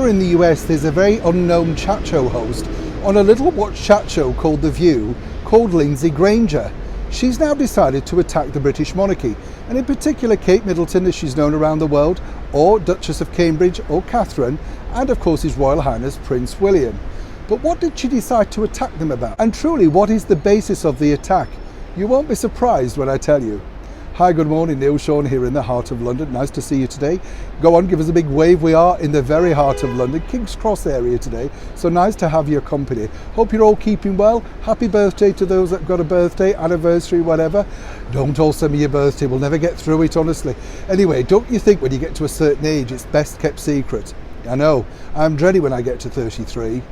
over in the US, there's a very unknown chat show host on a little watch chat show called The View, called Lindsay Granger. She's now decided to attack the British monarchy, and in particular Kate Middleton, as she's known around the world, or Duchess of Cambridge, or Catherine, and of course His Royal Highness Prince William. But what did she decide to attack them about? And truly, what is the basis of the attack? You won't be surprised when I tell you. Hi, good morning, Neil Sean here in the heart of London. Nice to see you today. Go on, give us a big wave. We are in the very heart of London, King's Cross area today. So nice to have your company. Hope you're all keeping well. Happy birthday to those that got a birthday, anniversary, whatever. Don't all send me your birthday. We'll never get through it, honestly. Anyway, don't you think when you get to a certain age, it's best kept secret? I know. I'm dreading when I get to 33.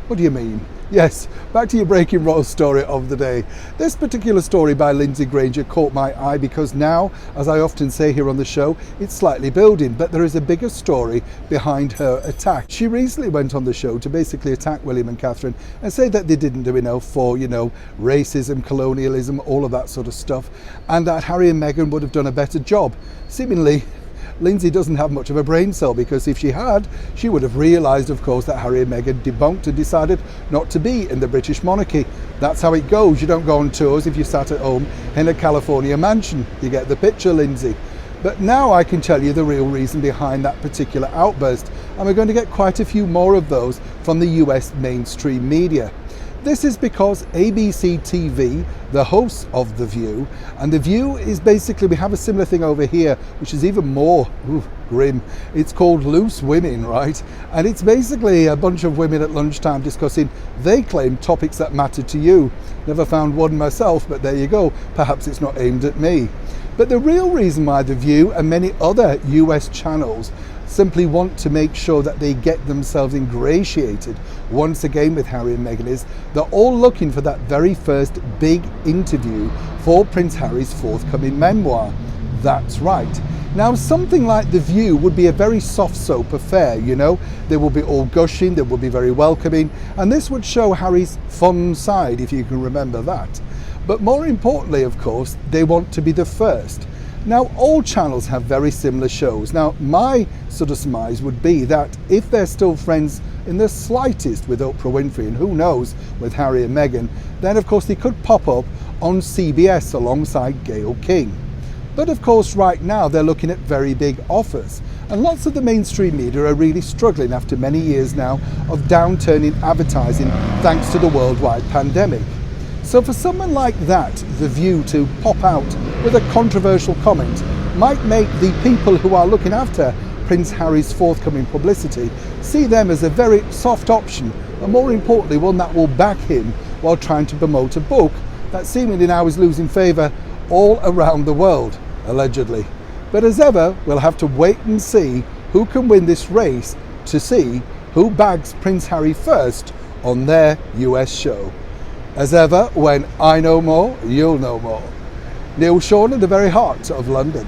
What do you mean? Yes, back to your breaking royal story of the day. This particular story by Lindsay Granger caught my eye because now, as I often say here on the show, it's slightly building, but there is a bigger story behind her attack. She recently went on the show to basically attack William and Catherine and say that they didn't do enough for, racism, colonialism, all of that sort of stuff, and that Harry and Meghan would have done a better job. Seemingly, Lindsay doesn't have much of a brain cell, because if she had, she would have realised, of course, that Harry and Meghan debunked and decided not to be in the British monarchy. That's how it goes. You don't go on tours if you're sat at home in a California mansion. You get the picture, Lindsay. But now I can tell you the real reason behind that particular outburst, and we're going to get quite a few more of those from the US mainstream media. This is because ABC TV, the hosts of The View, and The View is basically, we have a similar thing over here, which is even more grim. It's called Loose Women, right? And it's basically a bunch of women at lunchtime discussing, they claim, topics that matter to you. Never found one myself, but there you go. Perhaps it's not aimed at me. But the real reason why The View and many other US channels simply want to make sure that they get themselves ingratiated once again with Harry and Meghan is they're all looking for that very first big interview for Prince Harry's forthcoming memoir. That's right. Now, something like The View would be a very soft soap affair, They will be all gushing, they will be very welcoming, and this would show Harry's fun side, if you can remember that. But more importantly, of course, they want to be the first. Now, all channels have very similar shows. Now, my sort of surmise would be that if they're still friends in the slightest with Oprah Winfrey, and who knows with Harry and Meghan, then of course they could pop up on CBS alongside Gayle King. But of course right now they're looking at very big offers, and lots of the mainstream media are really struggling after many years now of downturn in advertising thanks to the worldwide pandemic. So for someone like that, The View to pop out with a controversial comment might make the people who are looking after Prince Harry's forthcoming publicity see them as a very soft option, and more importantly one that will back him while trying to promote a book that seemingly now is losing favour all around the world, allegedly. But as ever, we'll have to wait and see who can win this race to see who bags Prince Harry first on their US show. As ever, when I know more, you'll know more. Neil Sean in the very heart of London.